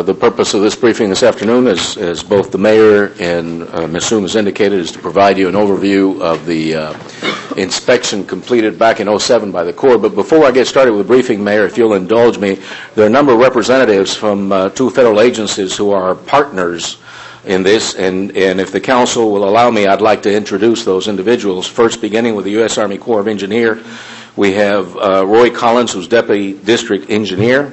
The purpose of this briefing this afternoon, as both the mayor and Ms. Soon has indicated, is to provide you an overview of the inspection completed back in 2007 by the Corps. But before I get started with the briefing, Mayor, if you'll indulge me, there are a number of representatives from two federal agencies who are partners in this, and if the council will allow me, I'd like to introduce those individuals. First, beginning with the U.S. Army Corps of Engineers, we have Roy Collins, who's Deputy District Engineer.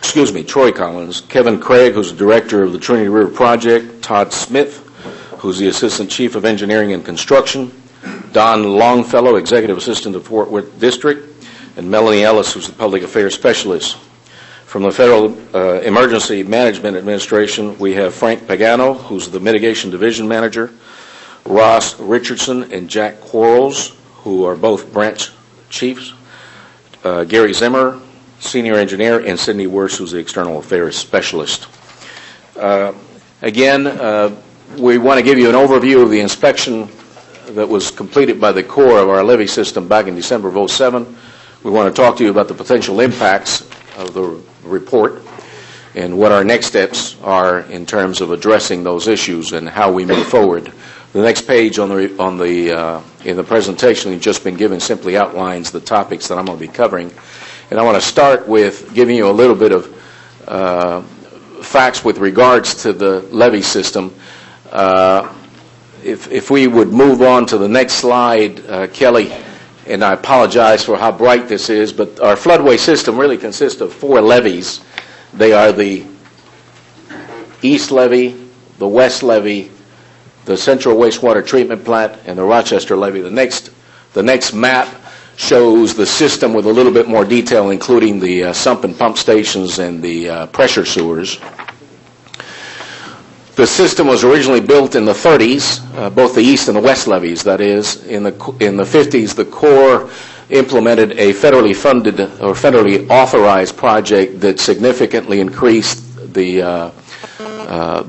Troy Collins, Kevin Craig, who's the Director of the Trinity River Project, Todd Smith, who's the Assistant Chief of Engineering and Construction, Don Longfellow, Executive Assistant of Fort Worth District, and Melanie Ellis, who's the Public Affairs Specialist. From the Federal Emergency Management Administration, we have Frank Pagano, who's the Mitigation Division Manager, Ross Richardson and Jack Quarles, who are both branch chiefs, Gary Zimmer, Senior Engineer, and Sidney Worse, who's the External Affairs Specialist. Again, we want to give you an overview of the inspection that was completed by the Corps of our levee system back in December of 2007. We want to talk to you about the potential impacts of the report and what our next steps are in terms of addressing those issues and how we move forward. The next page in the presentation you've just been given simply outlines the topics that I'm going to be covering. And I want to start with giving you a little bit of facts with regards to the levee system. If we would move on to the next slide, Kelly, and I apologize for how bright this is, but our floodway system really consists of 4 levees. They are the East Levee, the West Levee, the Central Wastewater Treatment Plant, and the Rochester Levee. The next map shows the system with a little bit more detail, including the sump and pump stations and the pressure sewers. The system was originally built in the 30s, both the east and the west levees, that is. In the 50s, the Corps implemented a federally funded or federally authorized project that significantly increased the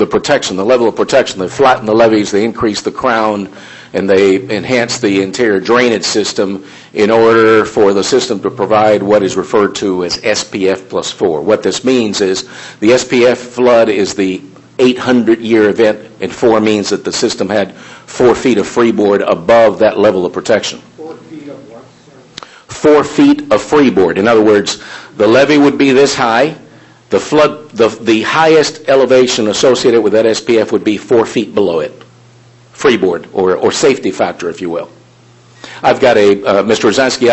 protection, the level of protection. They flattened the levees, they increased the crown, and they enhanced the interior drainage system in order for the system to provide what is referred to as SPF plus 4. What this means is the SPF flood is the 800-year event, and 4 means that the system had 4 feet of freeboard above that level of protection. 4 feet of what, sir? 4 feet of freeboard. In other words, the levee would be this high. The flood, the highest elevation associated with that SPF would be 4 feet below it. Freeboard, or safety factor, if you will. I've got Mr. Rosansky,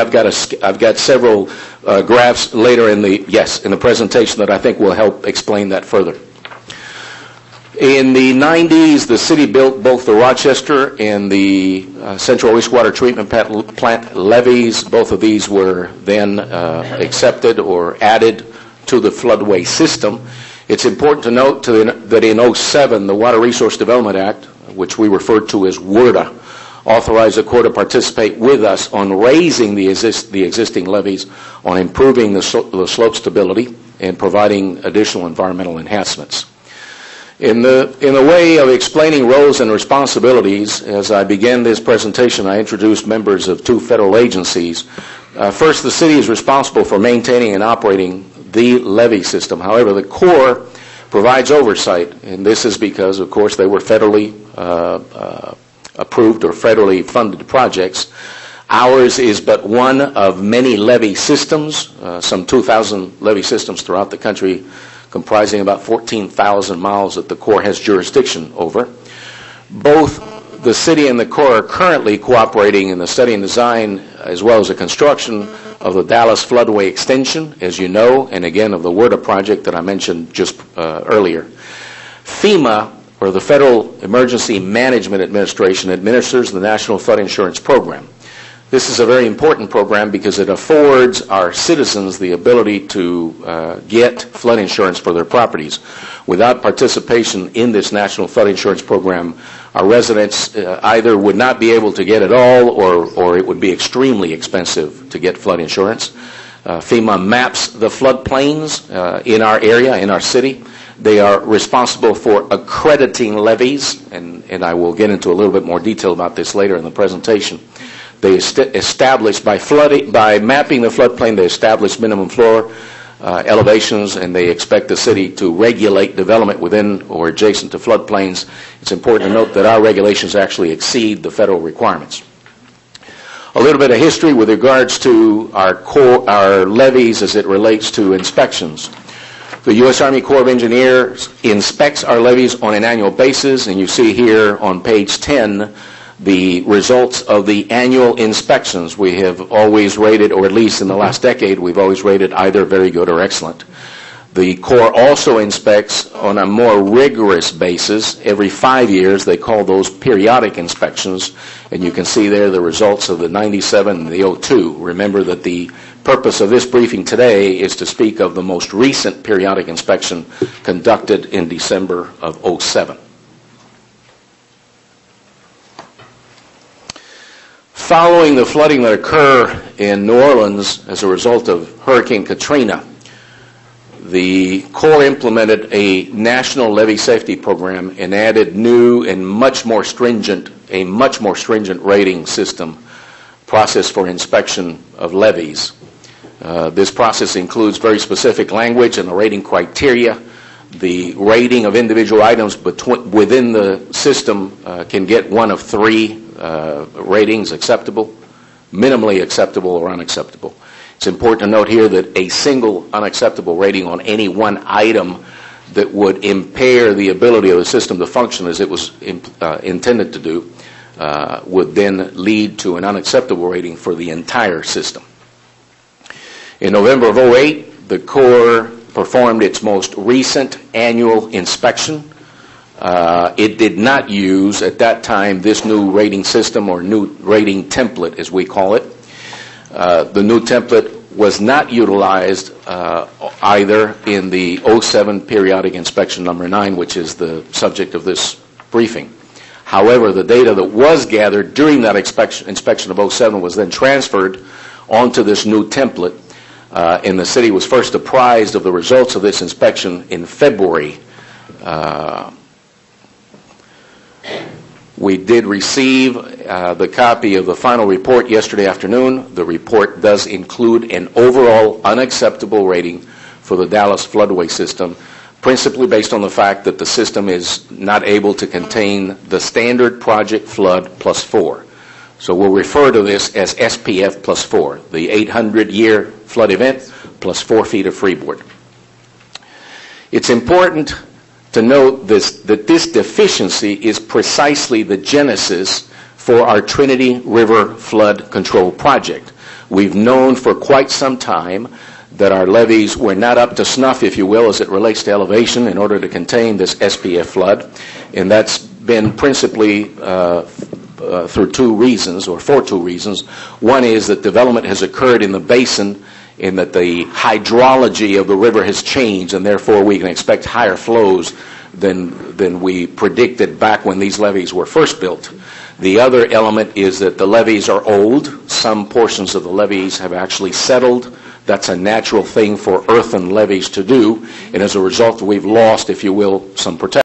I've got several graphs later in the presentation that I think will help explain that further. In the 90s, the city built both the Rochester and the Central Wastewater Treatment Plant levees. Both of these were then accepted or added to the floodway system. It's important to note that in 2007, the Water Resource Development Act, which we refer to as WRDA, authorized the Corps to participate with us on raising the existing levees, on improving the slope stability, and providing additional environmental enhancements. In the way of explaining roles and responsibilities, as I began this presentation, I introduced members of 2 federal agencies. First, the city is responsible for maintaining and operating the levee system. However, the Corps provides oversight, and this is because, of course, they were federally approved or federally funded projects. Ours is but one of many levee systems, some 2,000 levee systems throughout the country, comprising about 14,000 miles that the Corps has jurisdiction over. Both the city and the Corps are currently cooperating in the study and design as well as the construction of the Dallas Floodway extension, as you know, and again of the WRDA project that I mentioned just earlier. FEMA, or the Federal Emergency Management Administration, administers the National Flood Insurance Program. This is a very important program because it affords our citizens the ability to get flood insurance for their properties. Without participation in this National Flood Insurance Program, our residents either would not be able to get it all or it would be extremely expensive to get flood insurance. FEMA maps the floodplains in our area, in our city. They are responsible for accrediting levees, and I will get into a little bit more detail about this later in the presentation. They establish, by mapping the floodplain, they establish minimum floor elevations, and they expect the city to regulate development within or adjacent to floodplains. It's important to note that our regulations actually exceed the federal requirements. A little bit of history with regards to our levees as it relates to inspections. The U.S. Army Corps of Engineers inspects our levees on an annual basis, and you see here on page 10 the results of the annual inspections. We have always rated, or at least in the last decade, we've always rated either very good or excellent. The Corps also inspects on a more rigorous basis every 5 years. They call those periodic inspections, and you can see there the results of the 97 and the 02. Remember that the purpose of this briefing today is to speak of the most recent periodic inspection conducted in December of 07. Following the flooding that occurred in New Orleans as a result of Hurricane Katrina, the Corps implemented a national levee safety program and added new and much more stringent rating system process for inspection of levees. This process includes very specific language and the rating criteria. The rating of individual items within the system can get one of three ratings: acceptable, minimally acceptable, or unacceptable. It's important to note here that a single unacceptable rating on any one item that would impair the ability of the system to function as it was intended to do would then lead to an unacceptable rating for the entire system. In November of 08, the Corps performed its most recent annual inspection. It did not use, at that time, this new rating system or new rating template, as we call it. The new template was not utilized either in the 07 periodic inspection number 9, which is the subject of this briefing. However, the data that was gathered during that inspection of 07 was then transferred onto this new template, and the city was first apprised of the results of this inspection in February. We did receive the copy of the final report yesterday afternoon. The report does include an overall unacceptable rating for the Dallas Floodway system, principally based on the fact that the system is not able to contain the standard project flood plus 4. So we'll refer to this as SPF plus 4, the 800-year flood event plus 4 feet of freeboard. It's important to note that this deficiency is precisely the genesis for our Trinity River Flood Control Project. We've known for quite some time that our levees were not up to snuff, if you will, as it relates to elevation in order to contain this SPF flood, and that's been principally for two reasons. One is that development has occurred in the basin in that the hydrology of the river has changed, and therefore we can expect higher flows than we predicted back when these levees were first built. The other element is that the levees are old. Some portions of the levees have actually settled. That's a natural thing for earthen levees to do, and as a result we've lost, if you will, some protection.